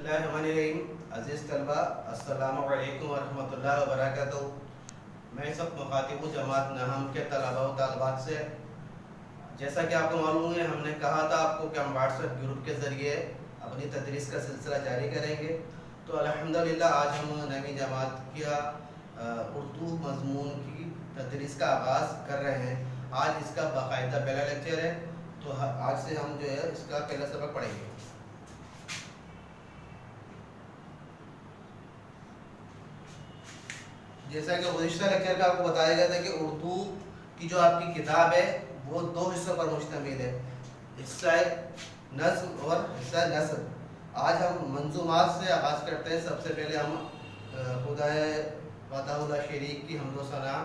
बिस्मिल्लाहिर्रहमानिर्रहीम। अज़ीज़ तलबा, अस्सलामु अलैकुम वरहमतुल्लाहि वबरकातुहू। मैं सब मुखातिब जमात नहम के तलबा व तालिबात से, जैसा कि आपको मालूम है, हमने कहा था आपको कि हम व्हाट्सएप ग्रुप के ज़रिए अपनी तदरीस का सिलसिला जारी करेंगे। तो अल्हम्दुलिल्लाह आज हम नवी जमात का उर्दू मज़मून की तदरीस का आगाज़ कर रहे हैं। आज इसका बाकायदा पहला लेक्चर है, तो आज से हम जो है इसका पहला सबक पढ़ेंगे। जैसा कि गुज़िश्ता लेक्चर का आपको बताया गया था कि उर्दू की जो आपकी किताब है वो दो हिस्सों पर मुश्तमिल है, हिस्सा नज़्म और हिस्सा नसर। आज हम मंजूमात से आगाज़ करते हैं। सबसे पहले हम खुदाए वाताहुल्लाह शरीक की हम्द व सना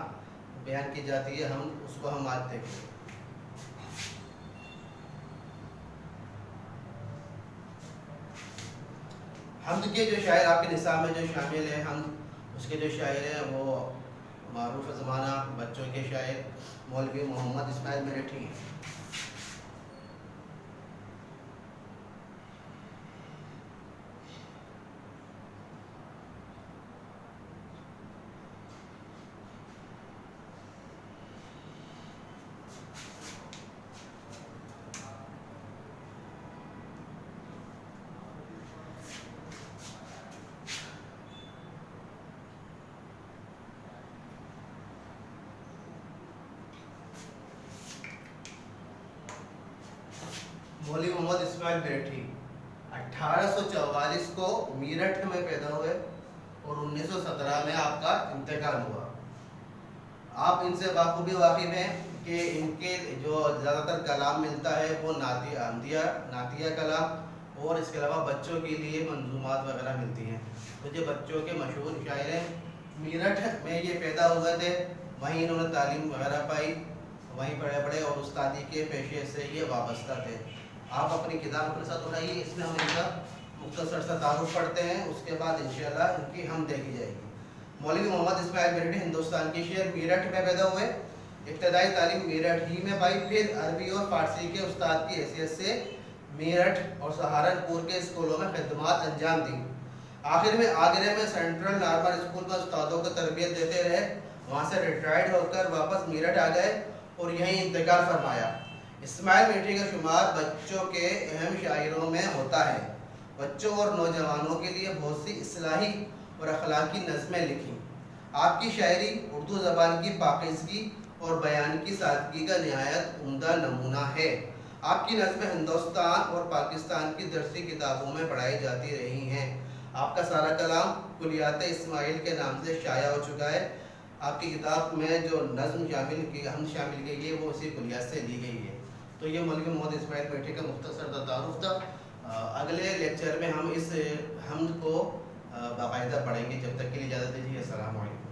बयान की जाती है, हम उसको हम आज देखेंगे। हम्द के जो शायर आपके निसाब में जो शामिल हैं, हम उसके जो शायर हैं वो मारूफ ज़माना बच्चों के शायर मौलवी मोहम्मद इस्माइल मेरठी हैं। मौलवी मोहम्मद इस्माइल मेरठी 1844 को मीरठ में पैदा हुए और 1917 में आपका इंतकाल हुआ। आप इनसे बाखूबी वाकिफ हैं कि इनके जो ज़्यादातर कलाम मिलता है वो नातिया कलाम और इसके अलावा बच्चों के लिए मंजूमात वगैरह मिलती हैं। तो जो बच्चों के मशहूर शायर हैं, मीरठ में ये पैदा हुए थे, वहीं इन्होंने तालीम वगैरह पाई, वहीं पढ़े और उस्तादी के पेशे से ये वाबस्ता थे। आप अपनी किताब अपने साथ उठाइए, इसमें हम इनका मुख्तसर सा तारुफ पढ़ते हैं, उसके बाद इंशाअल्लाह इनकी हम देखी जाएगी। मौलवी मोहम्मद इस्माइल मेरठी हिंदुस्तान के शहर मीरठ में पैदा हुए। इब्तदाई तालीम मेरठ ही में पाई, फिर अरबी और फारसी के उस्ताद की हैसियत से मेरठ और सहारनपुर के स्कूलों में खिदमत अंजाम दी। आखिर में आगरे में सेंट्रल नॉर्मल स्कूल में उस्तादों को तरबियत देते रहे। वहाँ से रिटायर्ड होकर वापस मेरठ आ गए और यहीं इंतकाल फरमाया। इस्माइल मेरठी का शुमार बच्चों के अहम शायरों में होता है। बच्चों और नौजवानों के लिए बहुत सी इस्लाही और अखलाकी नज़में लिखी। आपकी शायरी उर्दू ज़बान की पाकीज़गी और बयान की सादगी का नहायत उम्दा नमूना है। आपकी नज़में हिंदुस्तान और पाकिस्तान की दरसी किताबों में पढ़ाई जाती रही हैं। आपका सारा कलाम कुलियात इस्माइल के नाम से शाया हो चुका है। आपकी किताब में जो नज़्म शामिल की है वो उसी कुलियात से ली गई है। तो ये मौलवी मोहम्मद इस्माइल मेरठी का मुख्तसर तारुफ था। अगले लेक्चर में हम इस हम्द को बाकायदा पढ़ेंगे। जब तक के लिए इजाज़त दीजिए। अस्सलामु अलैकुम।